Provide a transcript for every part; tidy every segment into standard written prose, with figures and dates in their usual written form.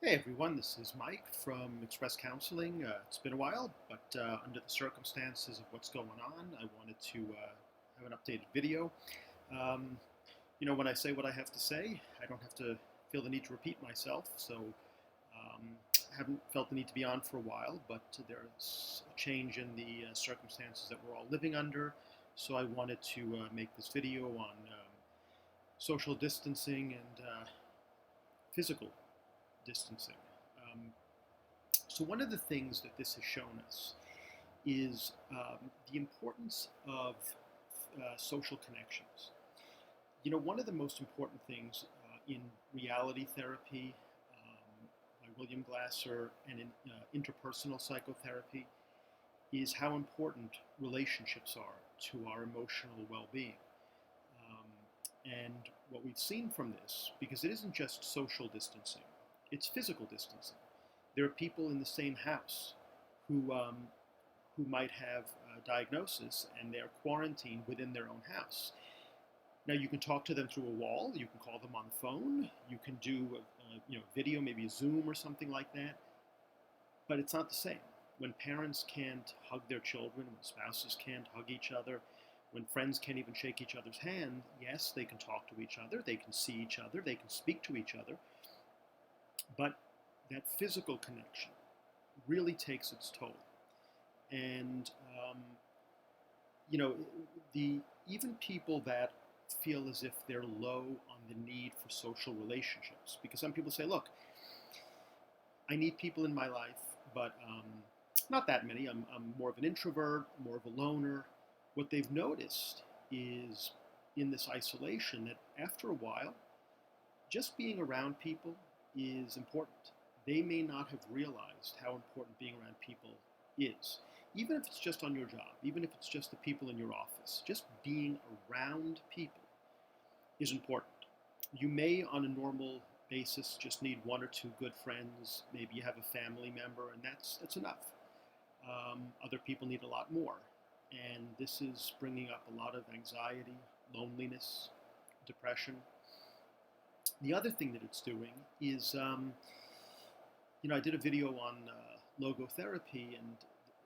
Hey everyone, this is Mike from Express Counseling. It's been a while, but under the circumstances of what's going on, I wanted to have an updated video. Um, when I say what I have to say, I don't have to feel the need to repeat myself, so I haven't felt the need to be on for a while, but there's a change in the circumstances that we're all living under, so I wanted to make this video on social distancing and physical distancing. Um, So one of the things that this has shown us is the importance of social connections. One of the most important things in reality therapy by William Glasser and in interpersonal psychotherapy is how important relationships are to our emotional well-being. And what we've seen from this, because it isn't just social distancing, it's physical distancing. There are people in the same house who might have a diagnosis and they're quarantined within their own house. Now you can talk to them through a wall, you can call them on the phone, you can do video, maybe a Zoom or something like that, but it's not the same. When parents can't hug their children, when spouses can't hug each other, when friends can't even shake each other's hand, yes, they can talk to each other, they can see each other, they can speak to each other, but that physical connection really takes its toll. And you know, the even people that feel as if they're low on the need for social relationships, because some people say, look, I need people in my life, but not that many. I'm more of an introvert, more of a loner. What they've noticed is in this isolation that after a while, just being around people is important. They may not have realized how important being around people is. Even if it's just on your job, even if it's just the people in your office, just being around people is important. You may, on a normal basis, just need one or two good friends. Maybe you have a family member, and that's enough. Other people need a lot more. And this is bringing up a lot of anxiety, loneliness, depression. The other thing that it's doing is, I did a video on logotherapy and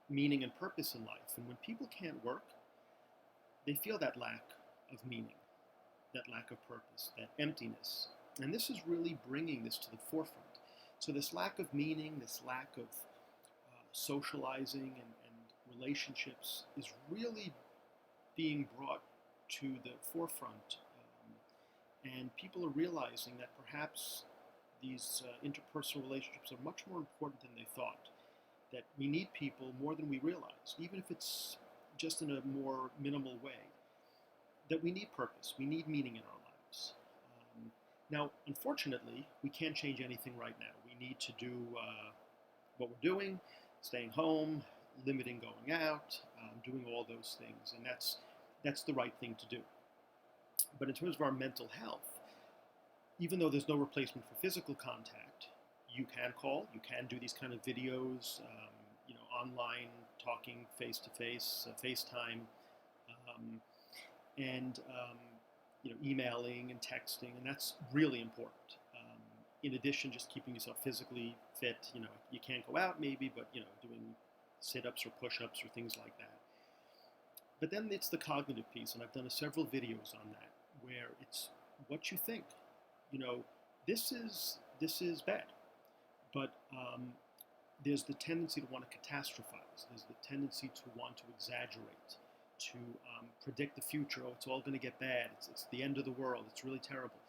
meaning and purpose in life. And when people can't work, they feel that lack of meaning, that lack of purpose, that emptiness. And this is really bringing this to the forefront. So this lack of meaning, this lack of socializing and relationships is really being brought to the forefront. And people are realizing that perhaps these interpersonal relationships are much more important than they thought. That we need people more than we realize, even if it's just in a more minimal way. That we need purpose, we need meaning in our lives. Now, unfortunately, we can't change anything right now. We need to do what we're doing, staying home, limiting going out, doing all those things, and that's the right thing to do. But in terms of our mental health, even though there's no replacement for physical contact, you can call, you can do these kind of videos, online, talking face to face, FaceTime, um, and emailing and texting, and that's really important. In addition, just keeping yourself physically fit. You can't go out maybe, but doing sit-ups or push-ups or things like that. But then it's the cognitive piece, and I've done several videos on that, where it's what you think. You know, this is bad, but there's the tendency to want to catastrophize. There's the tendency to want to exaggerate, to predict the future. Oh, it's all going to get bad. It's the end of the world. It's really terrible.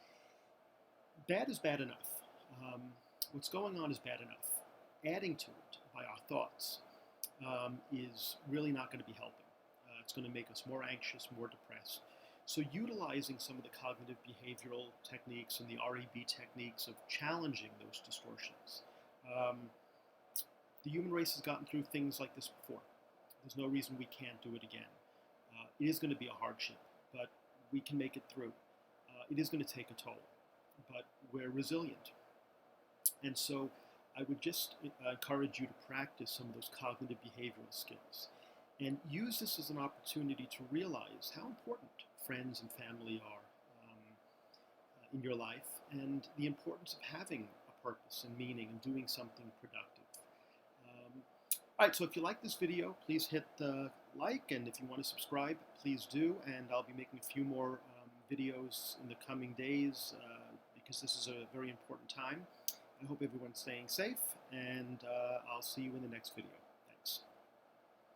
Bad is bad enough. What's going on is bad enough. Adding to it by our thoughts is really not going to be helping. It's going to make us more anxious, more depressed. So utilizing some of the cognitive behavioral techniques and the REB techniques of challenging those distortions. The human race has gotten through things like this before. There's no reason we can't do it again. It is going to be a hardship, but we can make it through. It is going to take a toll, but we're resilient. And so I would just encourage you to practice some of those cognitive behavioral skills and use this as an opportunity to realize how important friends and family are in your life, and the importance of having a purpose and meaning and doing something productive. All right, so if you like this video, please hit the like, and if you want to subscribe, please do, and I'll be making a few more videos in the coming days because this is a very important time. I hope everyone's staying safe, and I'll see you in the next video.